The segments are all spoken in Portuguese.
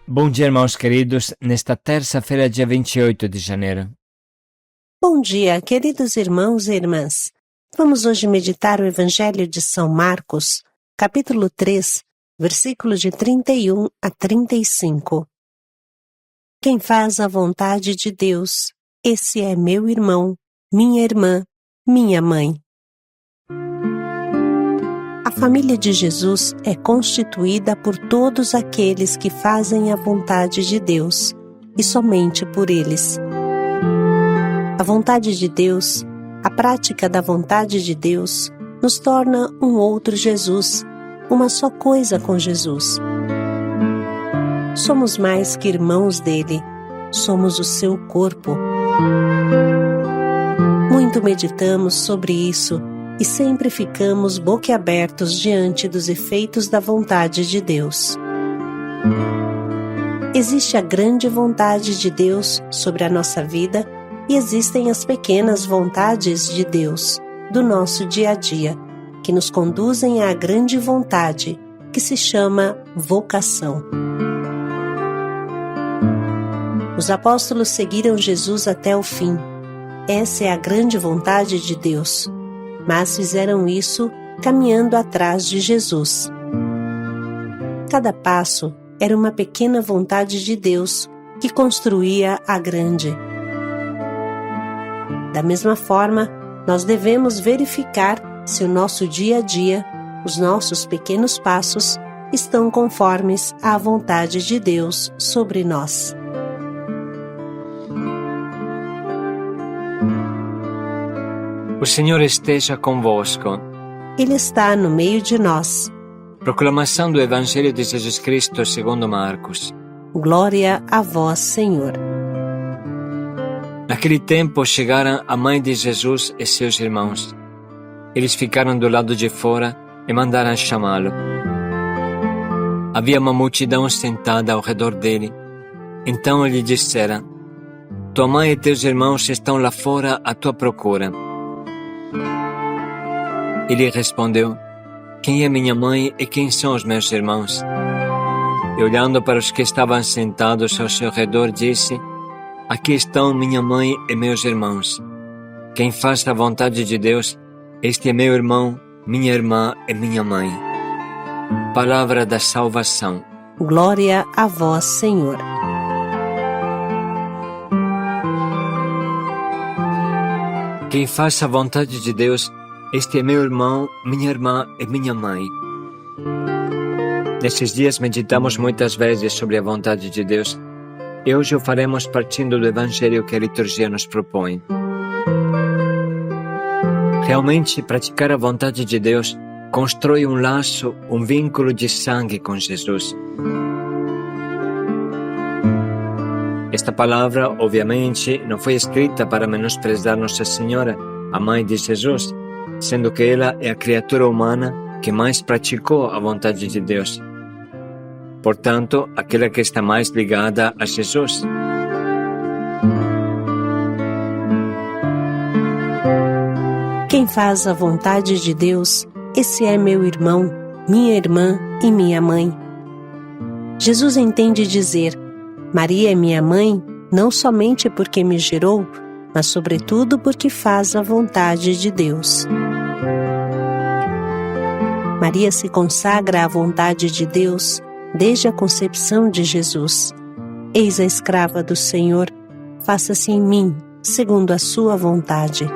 Bom dia, irmãos queridos, nesta terça-feira, dia 28 de janeiro. Bom dia, queridos irmãos e irmãs. Vamos hoje meditar o Evangelho de São Marcos, capítulo 3, versículos de 31 a 35. Quem faz a vontade de Deus, esse é meu irmão, minha irmã, minha mãe. A família de Jesus é constituída por todos aqueles que fazem a vontade de Deus, e somente por eles. A vontade de Deus, a prática da vontade de Deus, nos torna um outro Jesus, uma só coisa com Jesus. Somos mais que irmãos dele, somos o seu corpo. Muito meditamos sobre isso e sempre ficamos boquiabertos diante dos efeitos da vontade de Deus. Existe a grande vontade de Deus sobre a nossa vida e existem as pequenas vontades de Deus do nosso dia a dia, que nos conduzem à grande vontade, que se chama vocação. Os apóstolos seguiram Jesus até o fim. Essa é a grande vontade de Deus, mas fizeram isso caminhando atrás de Jesus. Cada passo era uma pequena vontade de Deus que construía a grande. Da mesma forma, nós devemos verificar se o nosso dia a dia, os nossos pequenos passos, estão conformes à vontade de Deus sobre nós. O Senhor esteja convosco. Ele está no meio de nós. Proclamação do Evangelho de Jesus Cristo segundo Marcos. Glória a vós, Senhor. Naquele tempo chegaram a mãe de Jesus e seus irmãos. Eles ficaram do lado de fora e mandaram chamá-lo. Havia uma multidão sentada ao redor dele. Então lhe disseram: Tua mãe e teus irmãos estão lá fora à tua procura. Ele respondeu: Quem é minha mãe e quem são os meus irmãos? E olhando para os que estavam sentados ao seu redor, disse: Aqui estão minha mãe e meus irmãos. Quem faz a vontade de Deus, este é meu irmão, minha irmã e minha mãe. Palavra da salvação. Glória a vós, Senhor. Quem faz a vontade de Deus, este é meu irmão, minha irmã e minha mãe. Nesses dias meditamos muitas vezes sobre a vontade de Deus e hoje o faremos partindo do Evangelho que a liturgia nos propõe. Realmente, praticar a vontade de Deus constrói um laço, um vínculo de sangue com Jesus. Esta palavra, obviamente, não foi escrita para menosprezar Nossa Senhora, a mãe de Jesus, sendo que ela é a criatura humana que mais praticou a vontade de Deus. Portanto, aquela que está mais ligada a Jesus. Quem faz a vontade de Deus, esse é meu irmão, minha irmã e minha mãe. Jesus entende dizer: Maria é minha mãe, não somente porque me gerou, mas sobretudo porque faz a vontade de Deus. Maria se consagra à vontade de Deus desde a concepção de Jesus. Eis a escrava do Senhor, faça-se em mim, segundo a sua vontade.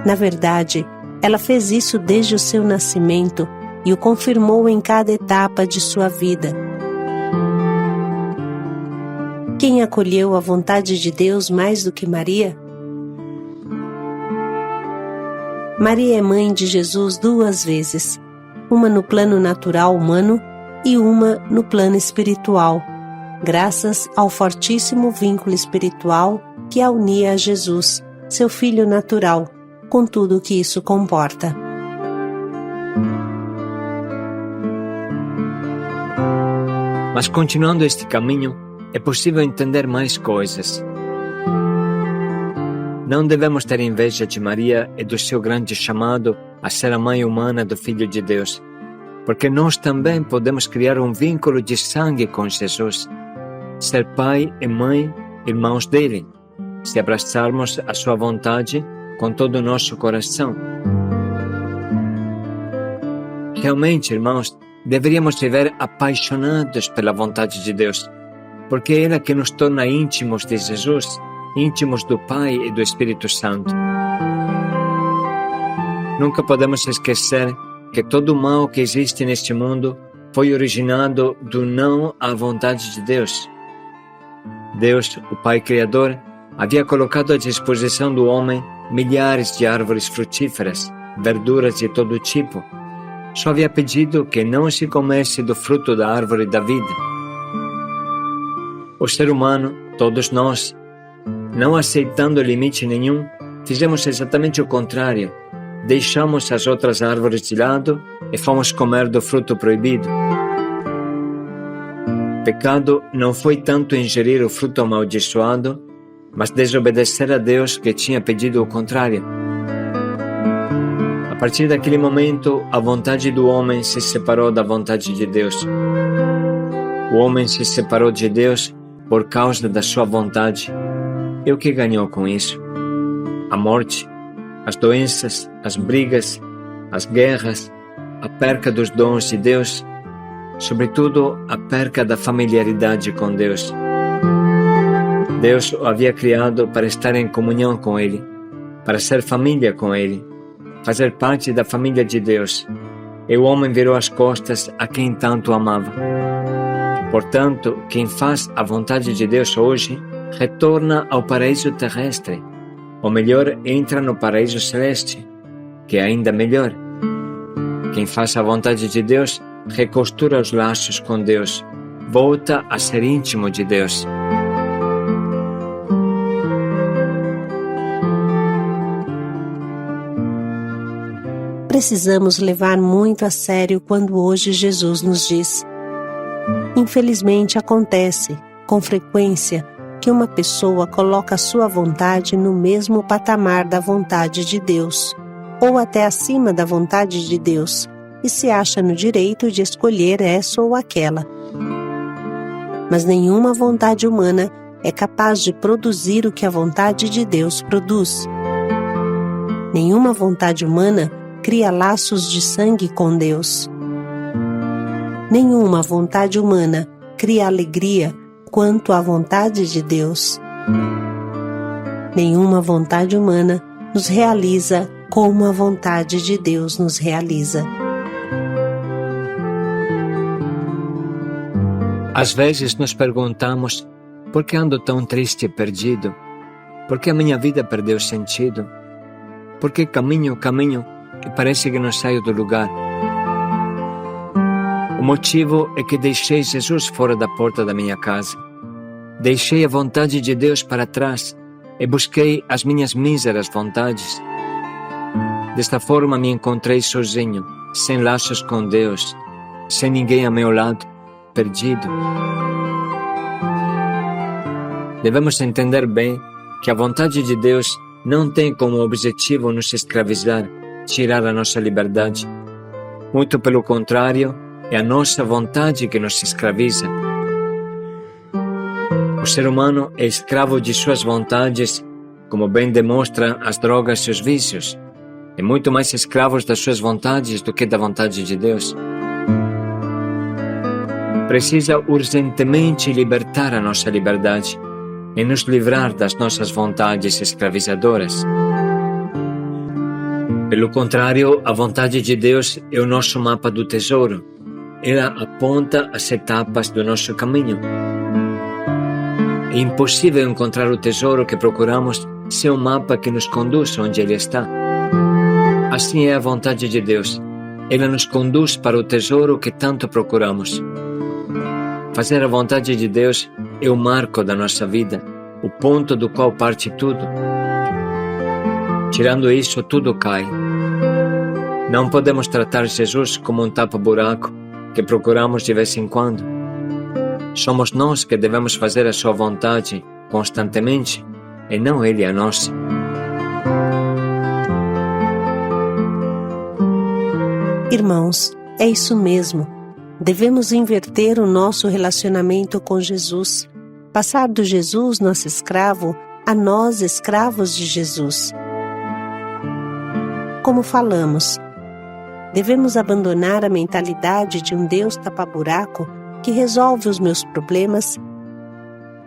Na verdade, ela fez isso desde o seu nascimento e o confirmou em cada etapa de sua vida. Quem acolheu a vontade de Deus mais do que Maria? Maria é mãe de Jesus 2 vezes, uma no plano natural humano e uma no plano espiritual, graças ao fortíssimo vínculo espiritual que a unia a Jesus, seu filho natural, com tudo o que isso comporta. Mas continuando este caminho, é possível entender mais coisas. Não devemos ter inveja de Maria e do seu grande chamado a ser a mãe humana do Filho de Deus. porque nós também podemos criar um vínculo de sangue com Jesus, ser pai e mãe, irmãos dele, se abraçarmos a sua vontade com todo o nosso coração. Realmente, irmãos, deveríamos viver apaixonados pela vontade de Deus, porque é ela que nos torna íntimos de Jesus, íntimos do Pai e do Espírito Santo. Nunca podemos esquecer que todo o mal que existe neste mundo foi originado do não à vontade de Deus. Deus, o Pai Criador, havia colocado à disposição do homem milhares de árvores frutíferas, verduras de todo tipo. Só havia pedido que não se comesse do fruto da árvore da vida. O ser humano, todos nós, não aceitando limite nenhum, fizemos exatamente o contrário. Deixamos as outras árvores de lado e fomos comer do fruto proibido. Pecado não foi tanto ingerir o fruto amaldiçoado, mas desobedecer a Deus, que tinha pedido o contrário. A partir daquele momento, a vontade do homem se separou da vontade de Deus. O homem se separou de Deus por causa da sua vontade. E o que ganhou com isso? A morte, as doenças, as brigas, as guerras, a perca dos dons de Deus, sobretudo a perca da familiaridade com Deus. Deus o havia criado para estar em comunhão com Ele, para ser família com Ele, fazer parte da família de Deus. E o homem virou as costas a quem tanto amava. Portanto, quem faz a vontade de Deus hoje, retorna ao paraíso terrestre, ou melhor, entra no paraíso celeste, que é ainda melhor. Quem faz a vontade de Deus, recostura os laços com Deus, volta a ser íntimo de Deus. Precisamos levar muito a sério quando hoje Jesus nos diz: infelizmente acontece, com frequência, que uma pessoa coloca a sua vontade no mesmo patamar da vontade de Deus, ou até acima da vontade de Deus, e se acha no direito de escolher essa ou aquela. Mas nenhuma vontade humana é capaz de produzir o que a vontade de Deus produz. Nenhuma vontade humana cria laços de sangue com Deus. Nenhuma vontade humana cria alegria quanto à vontade de Deus. Nenhuma vontade humana nos realiza como a vontade de Deus nos realiza. Às vezes nos perguntamos: por que ando tão triste e perdido? Por que a minha vida perdeu sentido? Por que caminho e parece que não saio do lugar? O motivo é que deixei Jesus fora da porta da minha casa. Deixei a vontade de Deus para trás e busquei as minhas míseras vontades. Desta forma me encontrei sozinho, sem laços com Deus, sem ninguém a meu lado, perdido. Devemos entender bem que a vontade de Deus não tem como objetivo nos escravizar, tirar a nossa liberdade. Muito pelo contrário, é a nossa vontade que nos escraviza. O ser humano é escravo de suas vontades, como bem demonstram as drogas e os vícios. É muito mais escravo das suas vontades do que da vontade de Deus. Precisa urgentemente libertar a nossa liberdade e nos livrar das nossas vontades escravizadoras. Pelo contrário, a vontade de Deus é o nosso mapa do tesouro. Ela aponta as etapas do nosso caminho. É impossível encontrar o tesouro que procuramos sem um mapa que nos conduz onde ele está. Assim é a vontade de Deus. Ela nos conduz para o tesouro que tanto procuramos. Fazer a vontade de Deus é o marco da nossa vida, o ponto do qual parte tudo. Tirando isso, tudo cai. Não podemos tratar Jesus como um tapa-buraco que procuramos de vez em quando. Somos nós que devemos fazer a sua vontade constantemente, e não Ele a nossa. Irmãos, É isso mesmo. Devemos inverter o nosso relacionamento com Jesus, passar do Jesus, nosso escravo, a nós, escravos de Jesus. Como falamos, devemos abandonar a mentalidade de um Deus tapa-buraco que resolve os meus problemas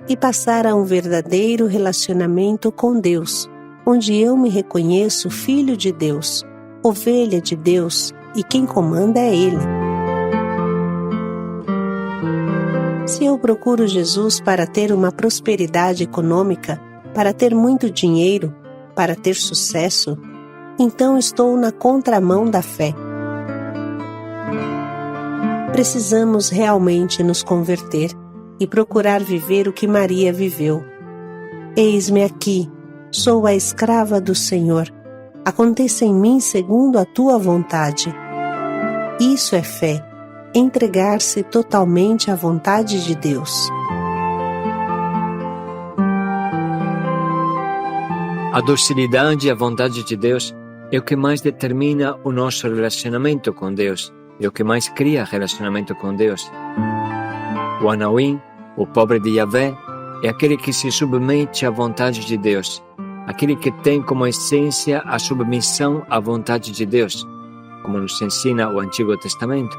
e passar a um verdadeiro relacionamento com Deus, onde eu me reconheço filho de Deus, ovelha de Deus, e quem comanda é Ele. Se eu procuro Jesus para ter uma prosperidade econômica, para ter muito dinheiro, para ter sucesso, então estou na contramão da fé. Precisamos realmente nos converter e procurar viver o que Maria viveu. Eis-me aqui, sou a escrava do Senhor. Aconteça em mim segundo a tua vontade. Isso é fé, entregar-se totalmente à vontade de Deus. A docilidade à vontade de Deus é o que mais determina o nosso relacionamento com Deus, é o que mais cria relacionamento com Deus. O Anauim, o pobre de Yahvé, é aquele que se submete à vontade de Deus, aquele que tem como essência a submissão à vontade de Deus, como nos ensina o Antigo Testamento.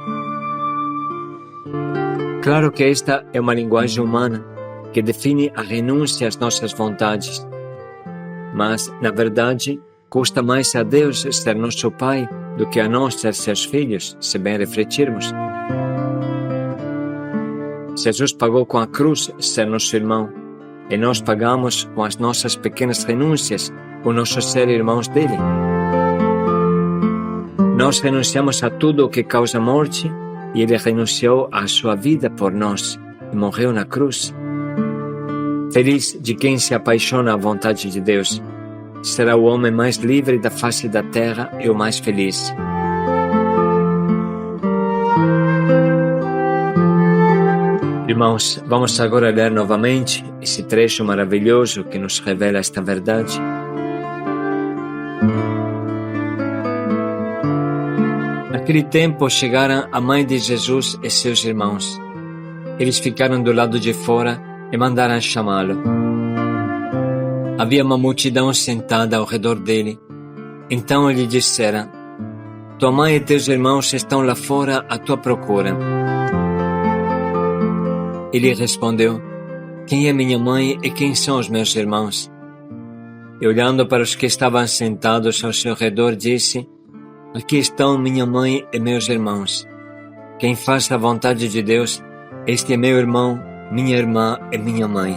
Claro que esta é uma linguagem humana que define a renúncia às nossas vontades, mas, na verdade, custa mais a Deus ser nosso Pai do que a nós ser seus filhos, se bem refletirmos. Jesus pagou com a cruz ser nosso irmão, e nós pagamos com as nossas pequenas renúncias o nosso ser irmãos dele. Nós renunciamos a tudo o que causa morte, e ele renunciou à sua vida por nós e morreu na cruz. Feliz de quem se apaixona à vontade de Deus. Será o homem mais livre da face da terra e o mais feliz. Irmãos, vamos agora ler novamente esse trecho maravilhoso que nos revela esta verdade. Naquele tempo chegaram a mãe de Jesus e seus irmãos. Eles ficaram do lado de fora e mandaram chamá-lo. Havia uma multidão sentada ao redor dele. Então lhe disseram: tua mãe e teus irmãos estão lá fora à tua procura. Ele respondeu: quem é minha mãe e quem são os meus irmãos? E olhando para os que estavam sentados ao seu redor, disse: aqui estão minha mãe e meus irmãos. Quem faz a vontade de Deus, este é meu irmão, minha irmã e minha mãe.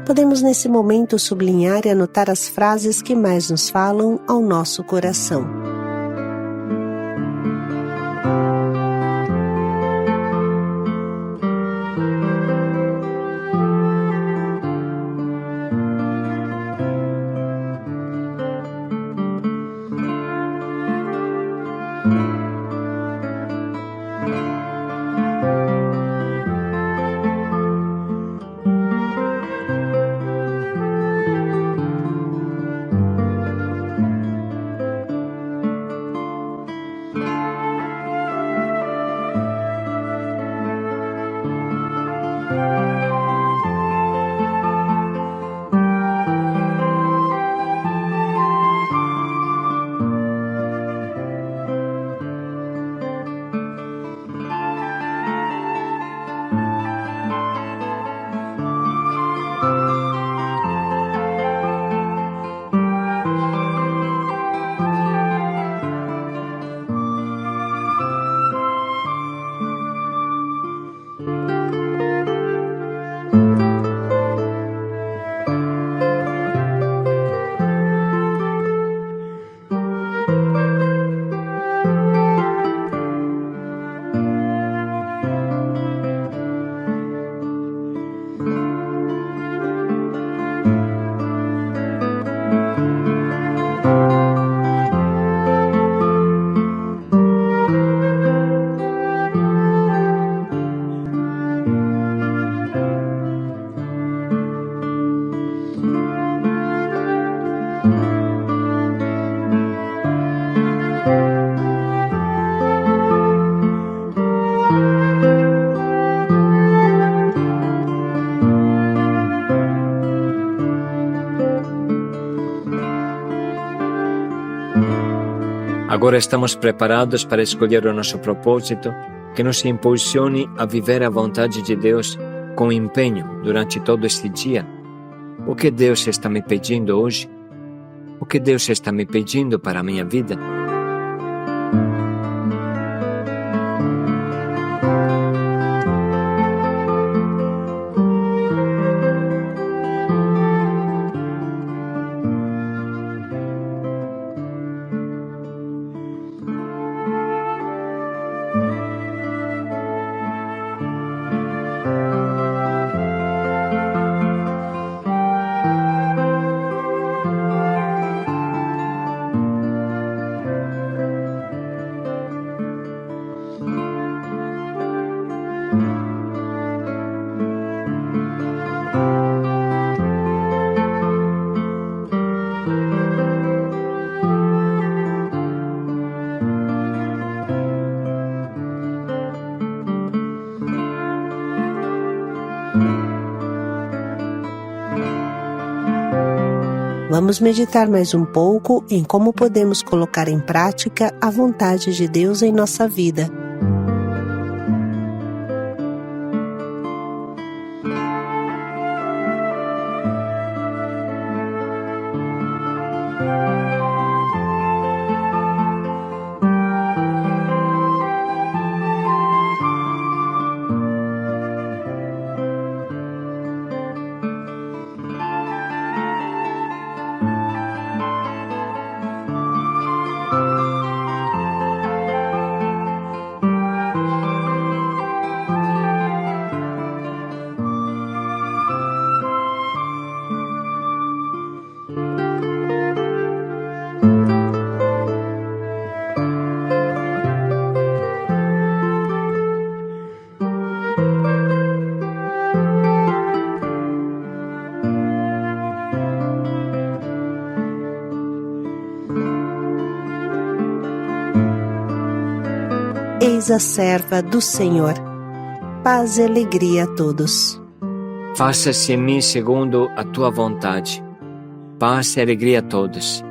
Podemos nesse momento sublinhar e anotar as frases que mais nos falam ao nosso coração. Agora estamos preparados para escolher o nosso propósito, que nos impulsione a viver a vontade de Deus com empenho durante todo este dia. O que Deus está me pedindo hoje? O que Deus está me pedindo para a minha vida? Vamos meditar mais um pouco em como podemos colocar em prática a vontade de Deus em nossa vida. Eis a serva do Senhor. Paz e alegria a todos. Faça-se em mim segundo a tua vontade. Paz e alegria a todos.